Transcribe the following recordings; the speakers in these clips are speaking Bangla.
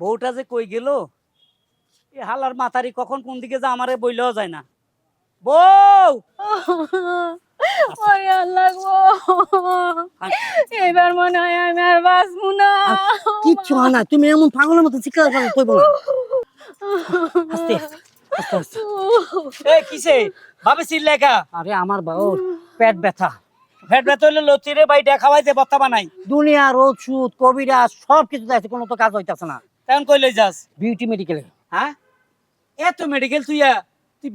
বউটা যে কই গেল, এ হালার মাথারি কখন কোন দিকে যা আমারে বইলেও যায় না। বউ ওরে আল্লাহ গো, এবার মনে হয় আমি আর বাঁচবো না। আর কিচ্ছু হয় না, তুমি এমন পাগলের মতো চিৎকার করে কইব না। আস্তে আস্তে আস্তে। এ কিসে ভাবে চিল্লেখা? আরে আমার বউর পেট ব্যথা। পেট ব্যথা হইলে লতিরে বাইটা খাওয়াইতে বত্তা বানাই। দুনিয়ার ওষুধ কবিরাজ সব কিছু আছে, কোনো তো কাজ হইতাছে না। তেমন কইলে যাস? বিউটি মেডিকেলে। হ্যাঁ, এত মেডিকেল তুই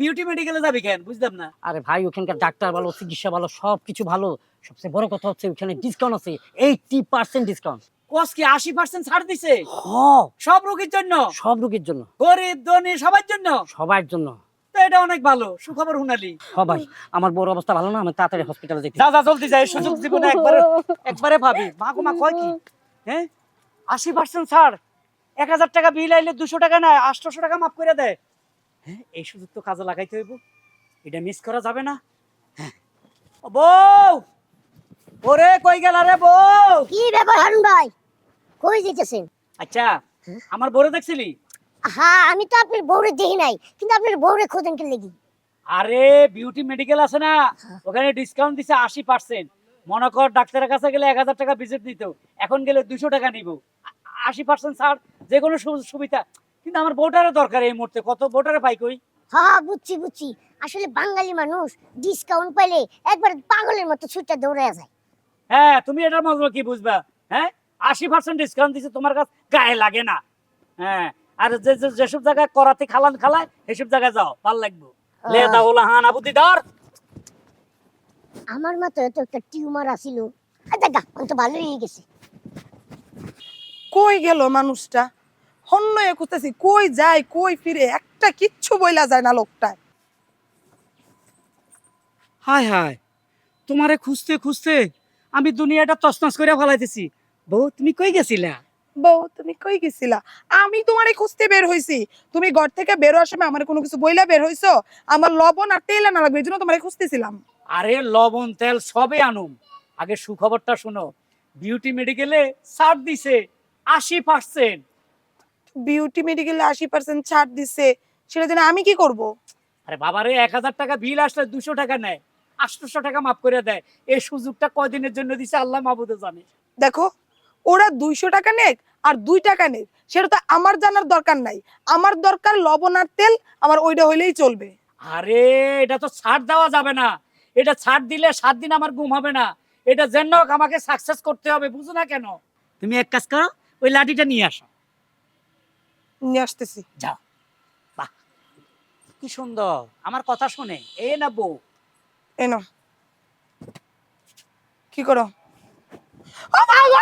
বিউটি মেডিকেলে যাবি কেন বুঝলাম না। আরে ভাই, ওখানকার ডাক্তার ভালো, চিকিৎসা ভালো, সবকিছু ভালো। সবচেয়ে বড় কথা হচ্ছে ওখানে ডিসকাউন্ট আছে, 80% ডিসকাউন্ট। কস কি 80% ছাড় দিছে? হ্যাঁ, সব রোগীর জন্য? সব রোগীর জন্য, গরিব ধনী সবার জন্য? সবার জন্য। তো এটা অনেক ভালো, সুখবর শুনালি। হ্যাঁ ভাই, আমার বড় অবস্থা ভালো না, আমি তাড়াতাড়ি হসপিটালে যেতে। যা যা জলদি যা, এই সুযোগ জীবনে একবারে পাবি। মা গো মা, কয় কি? হ্যাঁ, 80% ছাড়। 1000 টাকা বিল আইলে 200 টাকা না 800 টাকা মাফ করে দেয়। হ্যাঁ, এই সুযোগ তো কাজে লাগাইতে হইব, এটা মিস করা যাবে না। হ্যাঁ, ও বউ, ওরে কই গেল রে বউ? কি ব্যাপার হারুন ভাই, কই যেতেছেন? আচ্ছা, আমার বউরে দেখছিলি? হ্যাঁ, আমি তো আপনার বউরে দেখি নাই, কিন্তু আপনার বউরে খোঁজেন কে লেগে? আরে বিউটি মেডিকেল আছে না, ওখানে ডিসকাউন্ট দিছে 80%। মনে কর ডাক্তারের কাছে গেলে 1000 টাকা ভিজিট দিত, এখন গেলে 200 টাকা নিব। 80% ছাড়, যে কোনো সুবিধা। কিন্তু আমার বউটারে দরকার এই মুহূর্তে, কত বউটারে পাই কই? হ্যাঁ বুঝছি বুঝছি, আসলে বাঙালি মানুষ ডিসকাউন্ট পাইলে একবার পাগলের মতো ছুটে দৌড়ে যায়। হ্যাঁ, তুমি এটার মজা কি বুঝবা? হ্যাঁ, 80% ডিসকাউন্ট দিছে, তোমার কাছে গায়ে লাগে না? হ্যাঁ, আর যেসব জায়গায় করাতে খালান খালায় সেসব জায়গায় যাও, ভাল লাগবে। লে দাও হানা বুদ্ধি ধর। আমার মাথায় তো একটা টিউমার আছিল, দেখা তো ভালোই হয়ে গেছে। কই গেল মানুষটা? হন্যয়ে খুঁজতেছি, কই যায় কই ফিরে, একটা কিচ্ছু বইলা যায় না লোকটা। হায় হায়, তোমারে খুঁজতে খুঁজতে আমি দুনিয়াটা তছনছ করে ফেলাইতেছি। বউ তুমি কই গেছিলা? বউ তুমি কই গেছিলা? আমি তোমারে খুঁজতে বের হইছি, তুমি ঘর থেকে বের হওয়ার সময় আমার কোনো কিছু বইলা বের হইছো? আমার লবণ আর তেল আনা লাগবে, এই জন্য তোমারে খুঁজতেছিলাম। আরে লবণ তেল সবে আনুম, আগে সুখবরটা শোনো। বিউটি মেডিকেলে ছাড় দিছে 80%। বিউটি মেডিকেলে 80% ছাড় দিছে, সেটা জন্য আমি কি করব? আরে বাবারে, 1000 টাকা বিল আসলে 200 টাকা নেয়, 800 টাকা মাফ করে দেয়। এই সুযোগটা কয়দিনের জন্য দিছে আল্লাহ মাহবুদে জানে। দেখো, ওরা 200 টাকা নেক আর 2 টাকা নেক, সেটা তো আমার জানার দরকার নাই। আমার দরকার লবণ আর তেল, আমার ওইটা হইলেই চলবে। আরে এটা তো ছাড় দেওয়া যাবে না, এটা ছাড় দিলে 7 দিন আমার ঘুম হবে না। এটা যেন হোক আমাকে সাকসেস করতে হবে, বুঝো না কেন? তুমি এক কাজ করো, ওই লাঠিটা নিয়ে আসো। নিয়ে আসতেছি। যাও। বাহ, কি সুন্দর, আমার কথা শুনে। এ না বউ, এনো, কি করো? ও মা গো!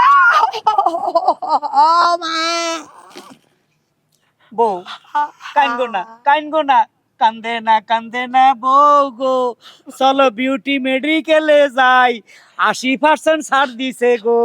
ও মা! বউ কাইনগো না, কাইনগো না, কান্দে না বউ গো, চলো বিউটি মেডিকেলে যাই, 80% ছাড় দিছে গো।